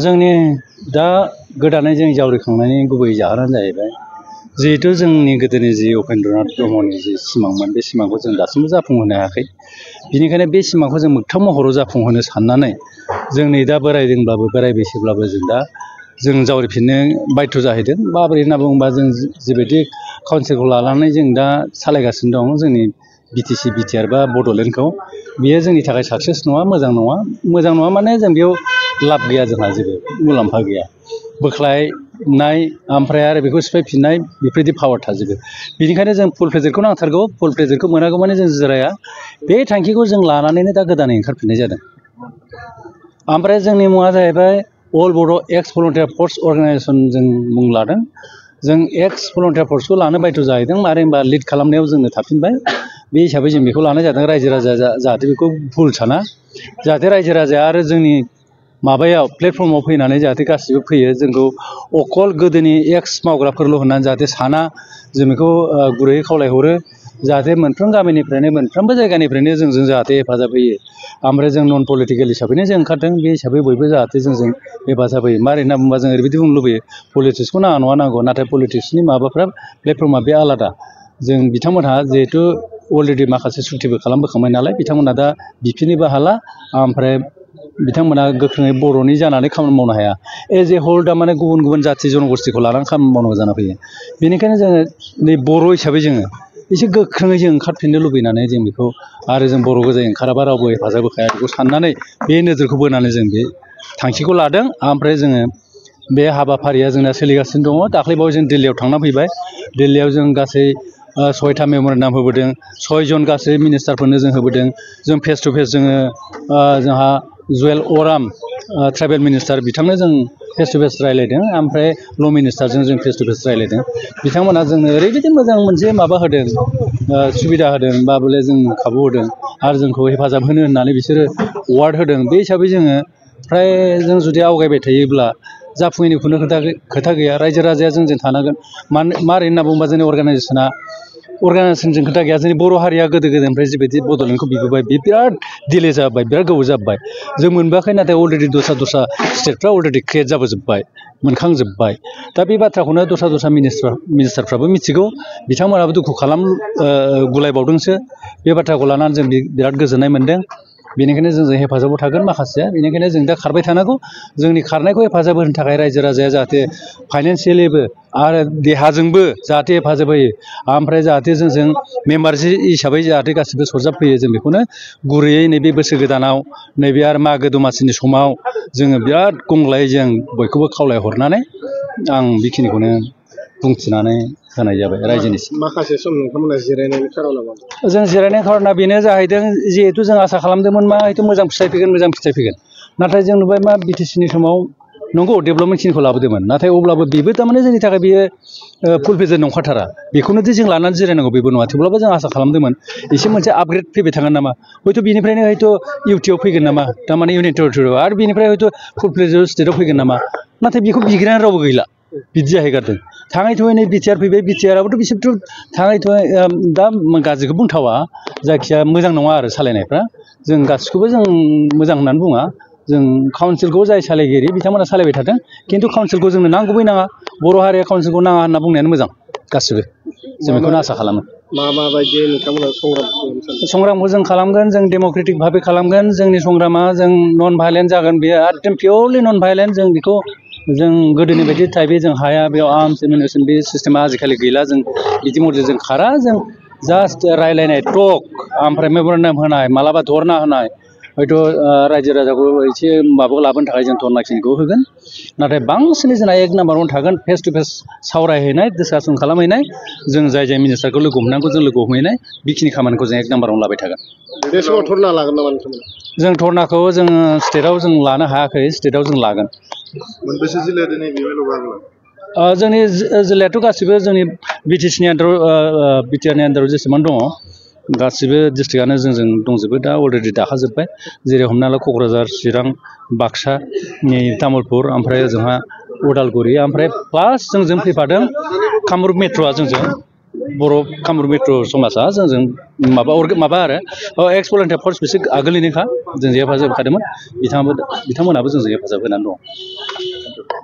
जोंनि दा गोदानै जों जावरिखांनायनि गुबै जाहोनानो जाहैबाय जिहेतु जोंनि गोदोनि जि उपेन्द्रनाथ ब्रह्मनि जि सिमांमोन बे सिमांखौ जों दासिमबो जाफुंहोनो हायाखै। बिनिखायनो बे सिमांखौ जों मोगथां महराव जाफुंहोनो साननानै जोंनि दा बोरायदोंब्लाबो बोराय बैसोब्लाबो जों जावरिफिननो बायध' जाहैदों। माबोरै होनना बुङोबा जों जिबायदि काउन्सिलखौ लानानै जों दा सालायगासिनो दं जोंनि BTC BTR बा बड'लेण्डखौ, बेयो जोंनि थाखाय साक्सेस नङा, मोजां नङा। मोजां नङा माने जों बेयाव लाब गैया, जोंहा जेबो मुलाम्फा गैया। बोख्लायनाय ओमफ्राय आरो बेखौ सिफायफिननाय बेफोरबायदि पावार थाजोबो। बेनिखायनो जों फुल प्रेजेक्टखौ नांथारगौ। फुल प्रेजेक्टखौ मोनागौ माने जों जिराया। बे थांखिखौ जों लानानैनो दा गोदानै ओंखारफिननाय जादों। ओमफ्राय जोंनि मुङा जाहैबाय अल बड' एक्स भलुन्टियार फर्स अर्गेनाइजेसन जों मुं लादों। जों एक्स भलुन्टियार फर्सखौ लानो बायध' जाहैदों। मारै होनबा लिड खालामनायाव जोंनो थाफिनबाय। बे हिसाबै जों बेखौ लानाय जादों। रायजो राजाया जाहाथे बेखौ भुल साना, जाहाथे रायजो राजाया आरो जोंनि माबायाव प्लेटफर्माव फैनानै जाहाथे गासिबो फैयो, जोंखौ अकल गोदोनि एक्स मावग्राफोरल' होननानै जाहाथे साना, जों बेखौ गुरैयै खावलायहरो। जाहाथे मोनफ्रोम गामिनिफ्रायनो मोनफ्रोमबो जायगानिफ्रायनो जोंजों जाहाथे हेफाजाब होयो। ओमफ्राय जों नन पलिटिकेल हिसाबैनो जों ओंखारदों। बे हिसाबै बयबो जाहाथे जोंजों हेफाजाब होयो। मारै होनना बुङोबा जों ओरैबायदि बुंनो लुबैयो, पलिटिक्सखौ नाङा नङा नांगौ, नाथाय पलिटिक्सनि माबाफ्रा प्लेटफर्मा बे आलादा। जों बिथांमोनहा जिहेथु अलरेडि माखासे सुक्तिबो खालामबोखांबाय नालाय, बिथांमोना दा बिफिननोबो हाला। ओमफ्राय बिथांमोना गोख्रोङै बर'नि जानानै खामानि मावनो हाया। एज ए हल दा माने गुबुन गुबुन जाथि जनगस्थिखौ लानानै खामानि मावनांगौ जाना फैयो। बेनिखायनो जोङो नै बर' हिसाबै जोङो एसे गोख्रोङै जों ओंखारफिननो लुबैनानै जों बेखौ, आरो जों बर' गोजायै ओंखाराबा रावबो हेफाजाब होखाया बेखौ साननानै बे नोजोरखौ बोनानै जों बे थांखिखौ लादों। ओमफ्राय जोङो बे हाबाफारिया जोंना सोलिगासिनो दङ। दाख्लैबावै जों दिल्लीयाव थांना फैबाय। दिल्लीयाव जों गासै 6था मेम'रेन्डाम होबोदों। 6 जन गासै मिनिस्टारफोरनो जों होबोदों। जों फेस टु फेस जोङो जोंहा जुवेल अराम ट्राइबेल मिनिस्टार, बिथांनो जों फेस टु फेस रायज्लायदों। ओमफ्राय ल' मिनिस्टारजों जों फेस टु फेस रायज्लायदों। बिथांमोना जोंनो ओरैबायदि मोजां मोनसे माबा होदों, सुबिदा होदों बा बले जों खाबु होदों, आरो जोंखौ हेफाजाब होनो होननानै बिसोरो वार्ड होदों। बे हिसाबै जोङो फ्राय जों जुदि आवगायबाय थायोब्ला जाफुङैनि खुनु खोथा गैया। रायजो राजाया जोंजों थानांगोन। मारै होनना बुङोबा जोंनि अर्गानाइजेसनजों खोथा गैया। जोंनि बर' हारिया गोदो गोदायनिफ्राय जिबायदि बड'लेण्डखौ बिबोबाय, बे बिराद दिले जाबाय, बिराद गोबाव जाबाय। जों मोनबोआखै, नाथाय अलरेडि दस्रा स्टेटफ्रा अलरेडि क्रियेट जाबोजोब्बाय, मोनखांजोब्बाय। दा बे बाथ्राखौनो दस्रा मिनिस्टारफ्राबो मिथिगौ। बिथांमोनाबो दुखु गुलायबावदोंसो। बे बाथ्राखौ लानानै जों बिराद गोजोननाय मोनदों। बेनिखायनो जोंजों हेफाजाबाव थागोन माखासेया। बेनिखायनो जों दा खारबाय थानांगौ। जोंनि खारनायखौ हेफाजाब होनो थाखाय रायजो राजाया जाहाथे फाइनेन्सियेलिबो आरो देहाजोंबो जाहाथे हेफाजाब होयो। ओमफ्राय जाहाथे जोंजों मेम्बार हिसाबै जाहाथे गासिबो सरजाबफैयो। जों बेखौनो गुरैयै नैबे बोसोर गोदानाव, नैबे आरो मागो दमासिनि समाव जोङो बिराद गंग्लायै जों बयखौबो खावलायहरनानै आं बेखिनिखौनो बुंथिनानै होनाय जाबाय रायजोनिसिम। माखासे सम नोंथांमोना जिरायनायनि खार'ना मा? जों जिरायनायनि खार'ना बेनो जाहैदों, जिहेथु जों आसा खालामदोंमोन मा हयथ' मोजां फिथाइ फैगोन। नाथाय जों नुबाय मा BTCनि समाव नंगौ डेभेलपमेन्टखिनिखौ लाबोदोंमोन, नाथाय अब्लाबो बेबो थारमाने जोंनि थाखाय बेयो फुल फेजेड नंखाथारा। बेखौनो जों लानानै जिरायनांगौ बेबो नङा। थेवब्लाबो जों आसा खालामदोंमोन एसे मोनसे आपग्रेड फैबाय थागोन नामा, हयथ' बिनिफ्रायनो इउटिआव फैगोन नामा, थारमाने इउनियन टेरिटरियाव, आरो बिनिफ्राय हयथ' फुल फ्लेजेड स्टेटआव फैगोन नामा। नाथाय बेखौ बिग्रायानो रावबो गैला, बिदि जाहैगारदों। थाङै थुङै नै BTR फैबाय। BTRआबोथ' बिसोरथ' थाङै थुङै दा गाज्रिखौ बुंथावा, जायखिया मोजां नङा आरो सालायनायफ्रा। जों गासिखौबो जों मोजां होननानै बुङा। जों काउन्सिलखौ जाय सालायगिरि बिथांमोना सालायबाय थादों। खिन्थु काउन्सिलखौ जोंनो नांगौबै नाङा। बर' हारिया काउन्सिलखौ नाङा होनना बुंनायानो मोजां गासिबो। जों बेखौनो आसा खालामो। माबायदि नोंथांमोना संग्रामखौ जों खालामगोन। जों डेम'क्रेटिक भाबै खालामगोन। जोंनि संग्रामा जों नन भायलेन्ट जागोन। बेयो एकदम पियरलि नन भायलेन्ट। जों बेखौ जों गोदोनि बायदि टाइपै जों हाया, बेयाव आर्मस एमिनेसन बे सिस्टेमा आजिखालि गैला। जों बिदि मडेल जों खारा। जों जास्ट रायलायनाय टक, ओमफ्राय मेम'रेन्डाम होनाय, मालाबा धरना होनाय, हयथ' रायजो राजाखौ एसे माबाखौ लाबोनो थाखाय जों धरनाखिनिखौ होगोन। नाथाय बांसिनै जोंना 1 नाम्बारावनो थागोन फेस टु फेस सावरायहैनाय, डिसकासन खालामहैनाय। जों जाय मिनिस्टारखौ लोगो हमनांगौ जों लोगो हमहैनाय, बेखिनि खामानिखौ जों 1 नाम्बारावनो लाबाय थागोन। बे समाव धरना लागोन नामा नोंथांमोना? जों धरनाखौ जोङो स्टेटआव जों लानो हायाखै। स्टेटआव जों लागोन। मोनबेसे जिल्लाया दिनै बेबायदि लागोन? जोंनि जिल्लायाथ' गासिबो जोंनि BTCनि आन्दाराव, BTRनि आन्दाराव जेसेबां दङ गासिबो डिस्ट्रिक्टआनो जोंजों दंजोबो। दा अलरेडि दाखाजोब्बाय। जेरै हमना ला क'क्राझार, चिरां, बाक्सा, तामुलपुर, ओमफ्राय ओजोंहा उदालगुरि, ओमफ्राय प्लास जोंजों फैफादों कामरुप मेट्र'आ जोंजों बर' कामरुप मेट्र' समाजा जोंजों माबा आरो एक्स भलन्टियार फर्स बिसोर आगोलनिनोखा जोंजों हेफाजाब होखादोंमोन बिथांमोनाबो जोंजों हेफाजाब होनानै दं।